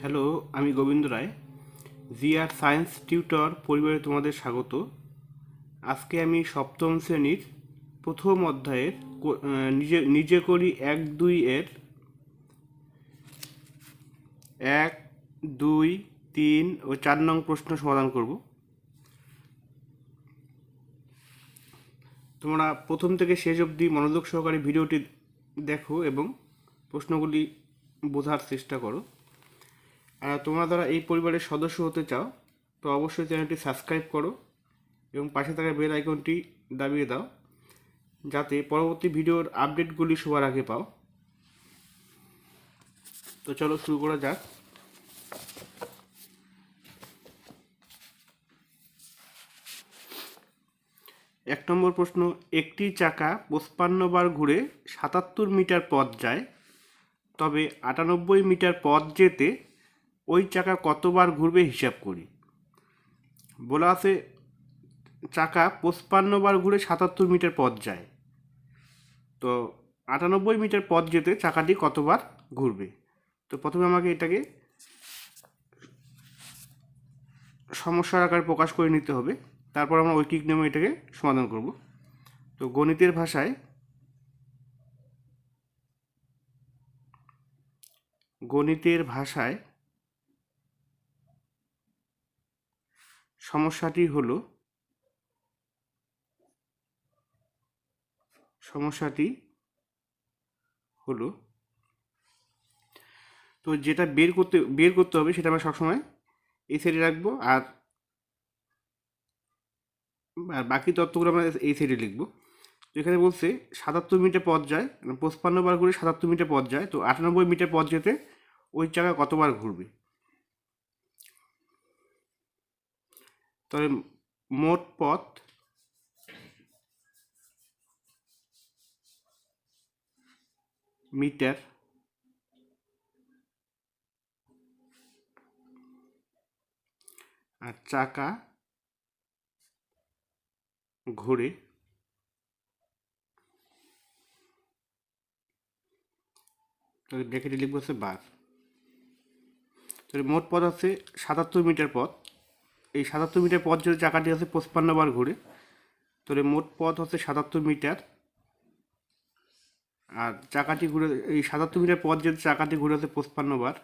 Hello, আমি গোবিন্দ রায়। GR science tutor পরিবারে তোমাদের স্বাগত। আজকে আমি সপ্তম শ্রেণীর প্রথম অধ্যায়ের নিজে নিজে করি 1-2 এর 1, 2, 3 ও 4 নং প্রশ্ন সমাধান করব। তোমরা প্রথম থেকে শেষ অবধি মনোযোগ সহকারে ভিডিওটি দেখো এবং প্রশ্নগুলি বোঝার চেষ্টা করো। আর তোমরা যারা এই পরিবারের সদস্য হতে চাও তো অবশ্যই চ্যানেলটি সাবস্ক্রাইব করো এবং পাশে থাকা বেল আইকনটি দাবিয়ে দাও যাতে পরবর্তী ভিডিওর আপডেটগুলি সবার আগে পাও। তো চলো শুরু করা যাক। এক নম্বর প্রশ্ন, একটি চাকা 55 বার ঘুরে 77 মিটার পথ যায়, তবে 98 মিটার পথ যেতে ওই চাকা কতবার ঘুরবে হিসাব করি। বলা আছে চাকা 55 বার ঘুরে 77 মিটার পথ যায়, তো 98 মিটার পথ যেতে চাকাটি কতবার ঘুরবে। তো প্রথমে আমাকে এটাকে সমস্যার আকারে প্রকাশ করে নিতে হবে, তারপর আমরা ঐকিক নিয়মে এটাকে সমাধান করব। তো গণিতের ভাষায় সমস্যাটি হলো তো যেটা বের করতে হবে সেটা আমরা সবসময় এই সাইডে রাখবো, আর বাকি তথ্যগুলো আমরা এই সাইডে লিখবো। তো এখানে বলছে 77 মিটার পথ যায়, 55 বার ঘুরে 77 মিটার পথ যায়, তো 98 মিটার পথ যেতে ওই চাকা কতবার ঘুরবে। তবে মোট পথ মিটার আর চাকা ঘুরে ব্র্যাকেটে লিখবো হচ্ছে বার। তাহলে মোট পথ হচ্ছে 77 মিটার পথ। এই 77 মিটার পথ যদি চাকাটি হচ্ছে 55 বার ঘুরে, তাহলে মোট পথ হচ্ছে 77 মিটার, আর চাকাটি ঘুরে এই 77 মিটার পথ যেতে চাকাটি ঘুরে হচ্ছে 55 বার।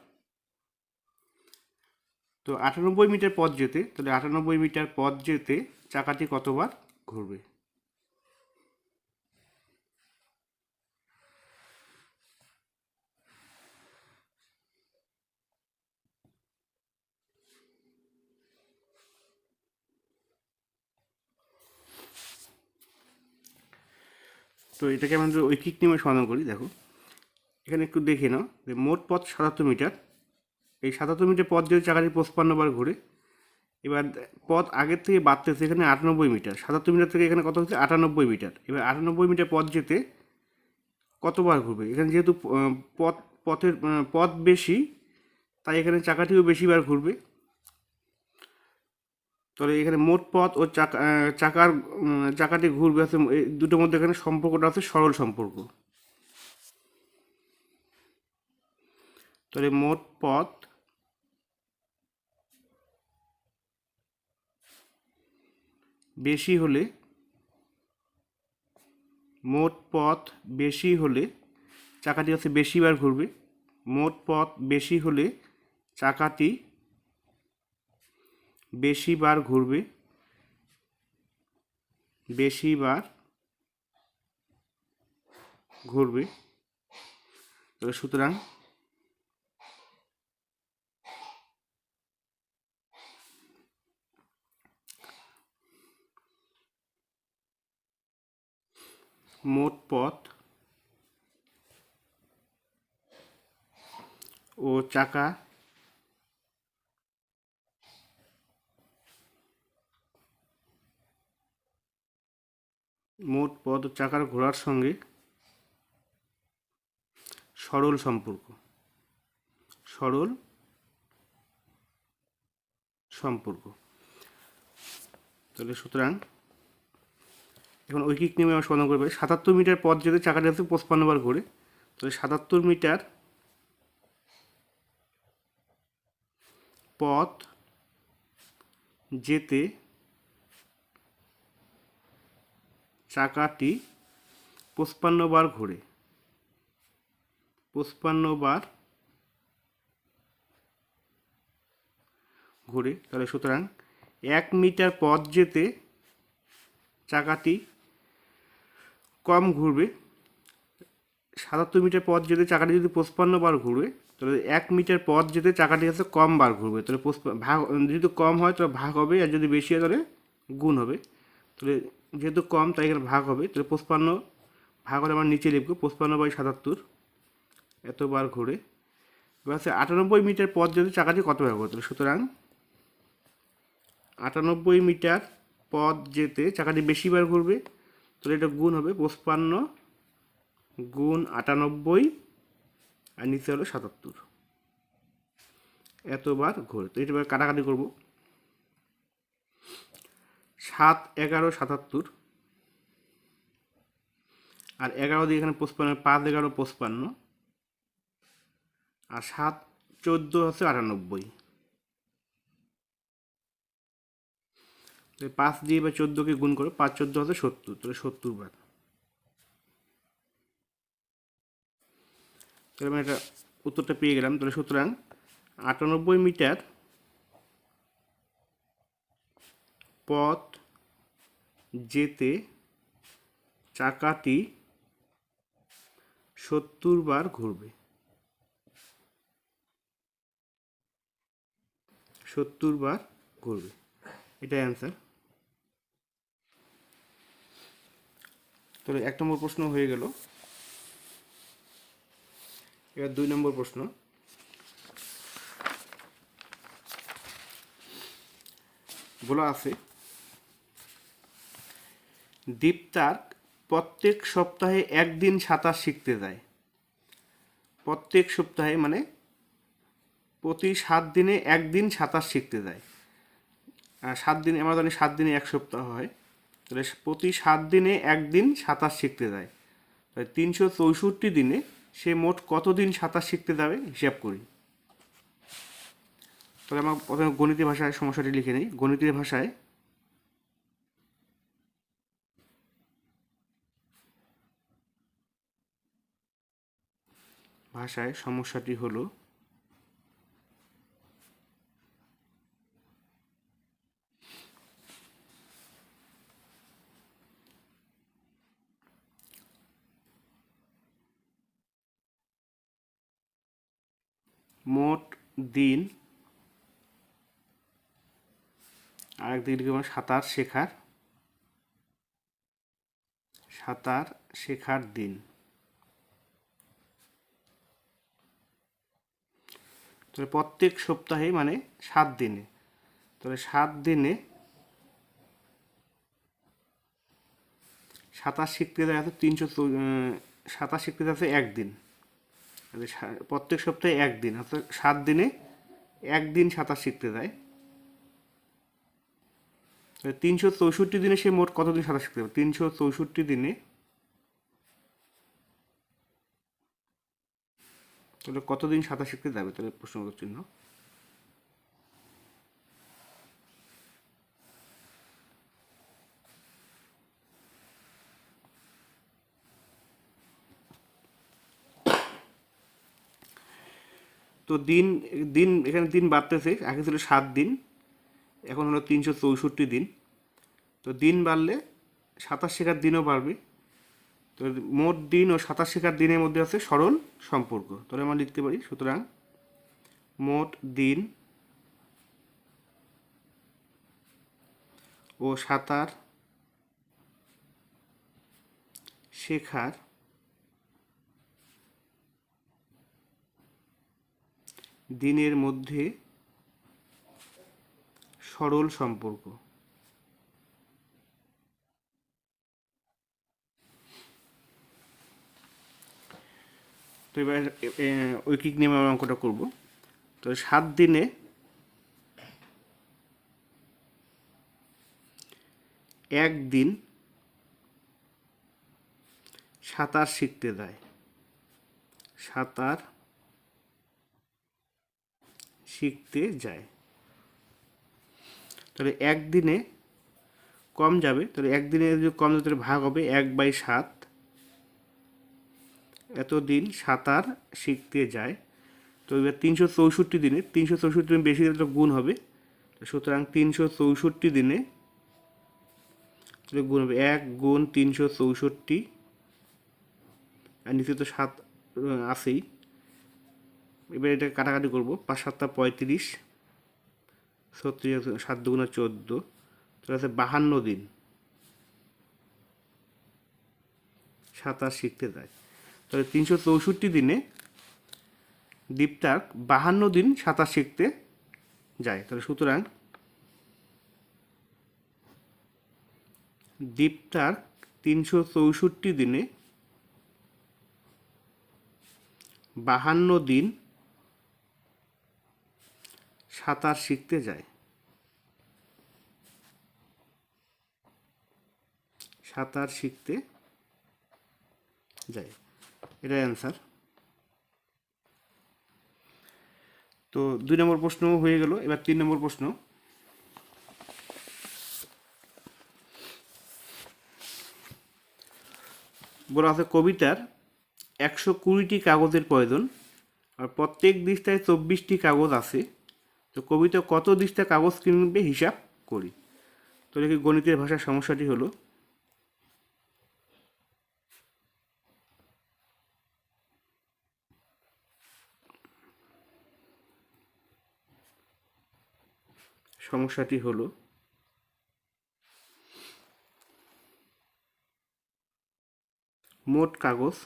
তো 98 মিটার পথ যেতে, তাহলে 98 মিটার পথ যেতে চাকাটি কতবার ঘুরবে। তো এটাকে আমরা ঐকিক নিয়মে সমাধান করি। দেখো এখানে একটু দেখে নাও যে মোট পথ 77 মিটার, এই 77 মিটার পথ যদি চাকাটি 55 বার ঘুরে, এবার পথ আগের থেকে বাড়তেছে, এখানে 98 মিটার, 77 মিটার থেকে এখানে কত হচ্ছে 98 মিটার। এবার 98 মিটার পথ যেতে কতবার ঘুরবে। এখানে যেহেতু পথ বেশি, তাই এখানে চাকাটিও বেশিবার ঘুরবে। তাহলে এখানে মোট পথ ও চাকাটি ঘুরবে আছে, এই দুটোর মধ্যে এখানে সম্পর্কটা আছে সরল সম্পর্ক। তাহলে মোট পথ বেশি হলে চাকাটি হচ্ছে বেশিবার ঘুরবে। মোট পথ বেশি হলে চাকাটি বেশিবার ঘুরবে। তাহলে সুতরাং মোট পথ ও চাকার ঘোরার সঙ্গে সরল সম্পর্ক। তাহলে সুতরাং এখন ঐকিক নিয়মে আমরা সমাধান করবে। 77 মিটার পথ যেতে চাকাটি হচ্ছে 55 বার ঘুরে, তাহলে 77 মিটার পথ যেতে চাকাটি 55 বার ঘোরে। 55 বার ঘুরে। তাহলে সুতরাং 1 মিটার পথ যেতে চাকাটি কম ঘুরবে। 77 মিটার পথ যেতে চাকাটি যদি 55 বার ঘুরবে, তাহলে 1 মিটার পথ যেতে চাকাটি হচ্ছে কম বার ঘুরবে। তাহলে ভাগ, যেহেতু কম হয় তাহলে ভাগ হবে, আর যদি বেশি হয় তাহলে গুণ হবে। তাহলে যেহেতু কম তাই এখানে ভাগ হবে। তাহলে 55 ভাগ হলে আমরা নিচে লিখব 55/77 এতবার ঘুরে। এবার হচ্ছে 98 মিটার পথ যেতে চাকাটি কতবার ঘুরে। তাহলে সুতরাং 98 মিটার পথ যেতে চাকাটি বেশিবার ঘুরবে, তাহলে এটা গুণ হবে 55 গুণ 98 আর নিচে হলো 77 এতবার ঘোরে। তো এটা কাটাকাটি করব। 7, 11, 77 আর 11 দিয়ে এখানে 55, 5, 11, 55 আর 7, 14 হচ্ছে 98। 5 দিয়ে বা 14কে গুণ করো, 5, 14 হচ্ছে 70, তাহলে 70 বার। তাহলে আমি এটা উত্তরটা পেয়ে গেলাম। তাহলে সুতরাং 98 মিটার পথ যেতে চাকাটি 70 বার ঘুরবে। 70 বার ঘুরবে, এটাই অ্যান্সার। তাহলে 1 নম্বর প্রশ্ন হয়ে গেল। এবার 2 নম্বর প্রশ্ন। বলা আছে দীপ্তার প্রত্যেক সপ্তাহে একদিন সাঁতার শিখতে যায়। প্রত্যেক সপ্তাহে মানে প্রতি 7 দিনে একদিন সাঁতার শিখতে যায়। আর 7 দিনে, আমরা জানি 7 দিনে 1 সপ্তাহ হয়, তাহলে প্রতি 7 দিনে একদিন সাঁতার শিখতে যায়। তাহলে 364 দিনে সে মোট কতদিন সাঁতার শিখতে যাবে হিসাব করি। তাহলে আমরা প্রথমে গণিতের ভাষায় সমস্যাটি লিখে নিই। গণিতের ভাষায় সমস্যাটি হলো মোট দিন, আরেকদিকে লিখব সাঁতার শেখার দিন। তাহলে প্রত্যেক সপ্তাহে মানে 7 দিনে, তাহলে 7 দিনে সাঁতার শিখতে যায় সাঁতার শিখতে যাচ্ছে একদিন। প্রত্যেক সপ্তাহে একদিন, অর্থাৎ 7 দিনে একদিন সাঁতার শিখতে যায়। 364 দিনে সে মোট কতদিন সাঁতার শিখতে যাবে। 364 দিনে তাহলে কতদিন সাঁতার শিখতে যাবে, তাহলে প্রশ্নবোধক চিহ্ন। তো দিন দিন এখানে দিন বাড়তেছে, আগে ছিল 7 দিন, এখন হলো 364 দিন। তো দিন বাড়লে সাঁতার শেখার দিনও বাড়বে। তো মোট দিন ও সাঁতার শেখার দিনের মধ্যে আছে সরল সম্পর্ক। তাহলে আমরা লিখতে পারি সুতরাং মোট দিন ও সাঁতার শেখার দিনের মধ্যে সরল সম্পর্ক। তো এবার ঐকিক নিয়মে আমরা অঙ্কটা করব। তো 7 দিনে একদিন সাঁতার শিখতে যায়। সাঁতার শিখতে যায়। তাহলে একদিনে কম যাবে, তাহলে একদিনে যদি কম যাবে তাহলে ভাগ হবে 1/7। এতদিন সাঁতার শিখতে যায়। তো এবার 364 দিনে, 364 দিন বেশি দিলে তো গুণ হবে, সুতরাং 364 দিনে তাহলে গুণ হবে 1 গুণ 364, আর নিচে তো 7 আছেই। এবার এটা কাটাকাটি করবো, 5 7 35, 36 7 2 14, তাহলে আছে 52 দিন সাঁতার শিখতে যায়। তাহলে 364 দিনে দীপ্তার্ক 52 দিন সাঁতার শিখতে যায়। তাহলে সুতরাং দীপ্তার্ক 364 দিনে 52 দিন সাঁতার শিখতে যায়। সাঁতার শিখতে যায়, এটা অ্যান্সার। তো 2 নম্বর প্রশ্ন হয়ে গেল। এবার 3 নম্বর প্রশ্ন। বলা আছে কবিতার 120টি কাগজের প্রয়োজন, আর প্রত্যেক দিস্তায় 24টি কাগজ আছে। তো কবিতা কত দিস্তা কাগজ কিনবে হিসাব করি। তো দেখি গণিতের ভাষার সমস্যাটি হলো, মোট কাগজ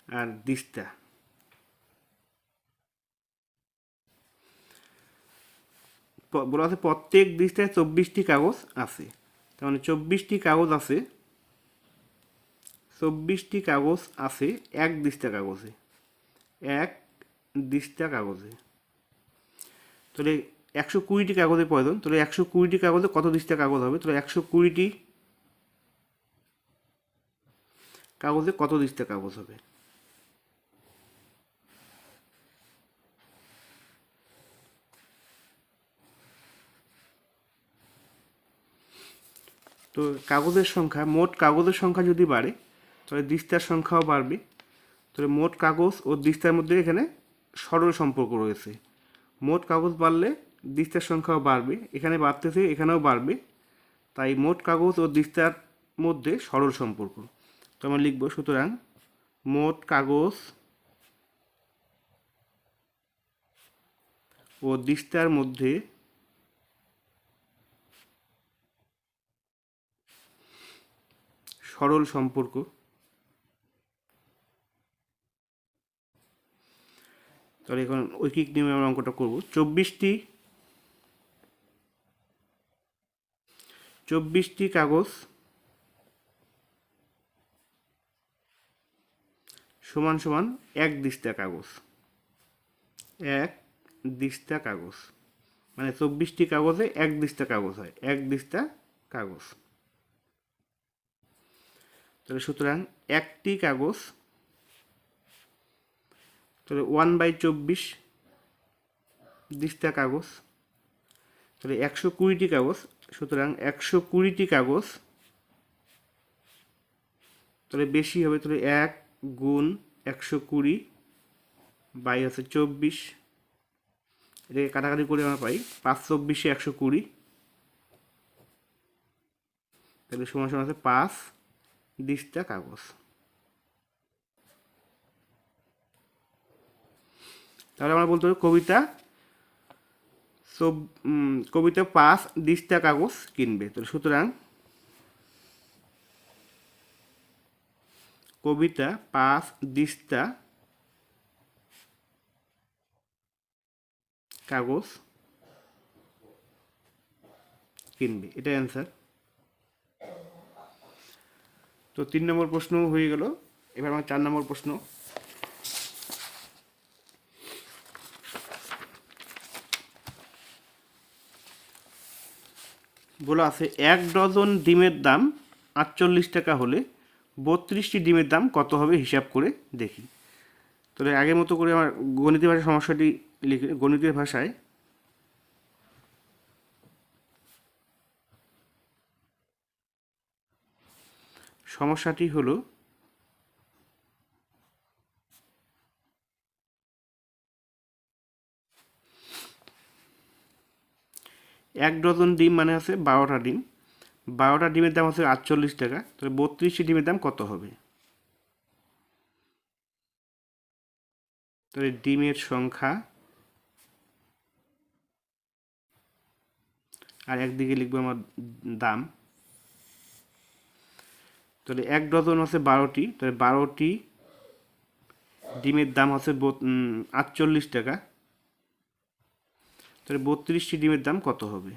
আর দিস্তা। বলা আছে প্রত্যেক দিস্তায় 24টি কাগজ আছে, তার মানে 24টি কাগজ আছে, 24টি কাগজ আছে এক দিস্তা কাগজে, এক দিস্তা কাগজে। তাহলে 120টি কাগজের প্রয়োজন, তাহলে 120টি কাগজে কত দিস্তা কাগজ হবে? তাহলে 120টি কাগজে কত দিস্তা কাগজ হবে? তো কাগজের সংখ্যা, মোট কাগজের সংখ্যা যদি বাড়ে তাহলে দিস্তার সংখ্যাও বাড়বে। তাহলে মোট কাগজ ও দিস্তার মধ্যে এখানে সরল সম্পর্ক রয়েছে। মোট কাগজ বাড়লে দিস্তার সংখ্যাও বাড়বে, এখানে বাড়তেছে এখানেও বাড়বে, তাই মোট কাগজ ও দিস্তার মধ্যে সরল সম্পর্ক। তো আমরা লিখব, সুতরাং মোট কাগজ ও দিস্তার মধ্যে সরল সম্পর্ক। তাহলে এখন ঐকিক নিয়মে আমরা অঙ্কটা করব। 24টি কাগজ সমান সমান এক দিস্তা কাগজ, এক দিস্তা কাগজ, মানে 24টি কাগজে এক দিস্তা কাগজ হয়, এক দিস্তা কাগজ। তাহলে সুতরাং একটি কাগজ, তাহলে 1/24 দিস্তা কাগজ, তাহলে 120টি কাগজ, সুতরাং 120টি কাগজ, তাহলে বেশি হবে, তাহলে 1 গুণ 120 বাই হচ্ছে 24, এটাকে কাটাকাটি করে আমরা পাই 5 24 120, তাহলে সমান সমান আছে 5 দিস্তা কাগজ। তাহলে আমরা বলতে পারি কবিতা 5 দিস্তা কাগজ কিনবে। তাহলে সুতরাং কবিতা 5 দিস্তা কাগজ কিনবে, এটা অ্যান্সার। তো 3 নম্বর প্রশ্ন হয়ে গেল। এবার আমার 4 নম্বর প্রশ্ন। বলা আছে 1 ডজন ডিমের দাম 48 টাকা হলে 32টি ডিমের দাম কত হবে হিসাব করে দেখি। তাহলে আগের মতো করে আমার গণিতের ভাষায় সমস্যাটি লিখে, গণিতের ভাষায় সমস্যাটি হলো এক ডজন ডিম মানে আছে 12টা ডিম, 12টা ডিমের দাম হচ্ছে 48 টাকা। তাহলে 32টি ডিমের দাম কত হবে? তাহলে ডিমের সংখ্যা আর একদিকে লিখবো আমার দাম। তাহলে এক ডজন হচ্ছে 12টি, তাহলে 12টি ডিমের দাম হচ্ছে 48 টাকা। তাহলে 32টি ডিমের দাম কত হবে?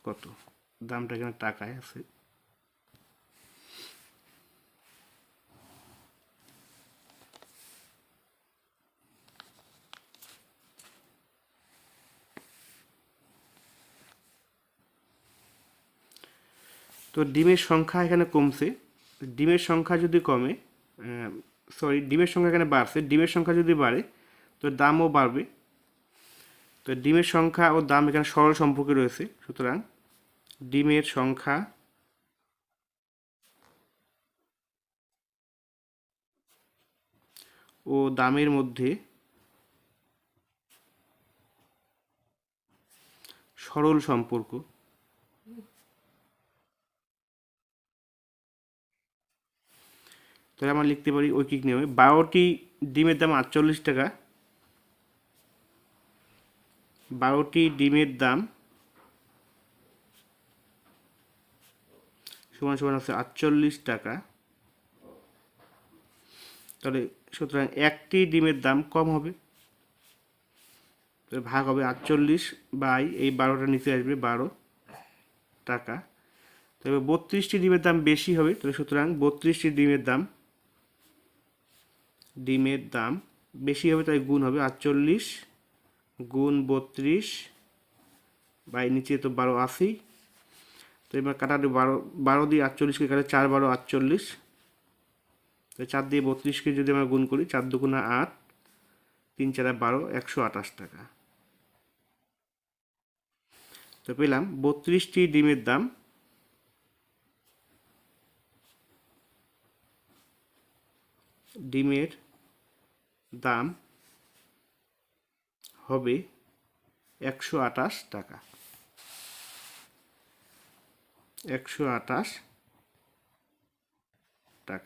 কত? দামটা এখানে টাকায় আছে। তো ডিমের সংখ্যা এখানে কমছে, ডিমের সংখ্যা যদি কমে, ডিমের সংখ্যা এখানে বাড়ছে, ডিমের সংখ্যা যদি বাড়ে তো দামও বাড়বে। তো ডিমের সংখ্যা ও দাম এখানে সরল সম্পর্কে রয়েছে, সুতরাং ডিমের সংখ্যা ও দামের মধ্যে সরল সম্পর্ক। তাহলে আমরা লিখতে পারি ঐকিক নিয়মে 12টি ডিমের দাম 48 টাকা, 12টি ডিমের দাম সমান সমান আছে 48 টাকা। তাহলে সুতরাং একটি ডিমের দাম কম হবে, তাহলে ভাগ হবে 48 বাই এই 12টা নিচে আসবে 12 টাকা। তবে 32টি ডিমের দাম বেশি হবে, তাহলে সুতরাং 32টি ডিমের দাম বেশি হবে, তাই গুণ হবে 48 গুণ 32 বাই নিচে তো 12 80। তো এবার কাটাতে 12 দিয়ে 48কে কাটে 4 12 48, তো 4 দিয়ে 32কে যদি আমরা গুণ করি 4 দুগুণা 8, 3 4 12, 128 টাকা। তো পেলাম 32টি ডিমের দাম হবে 128 টাকা, 128 টাকা।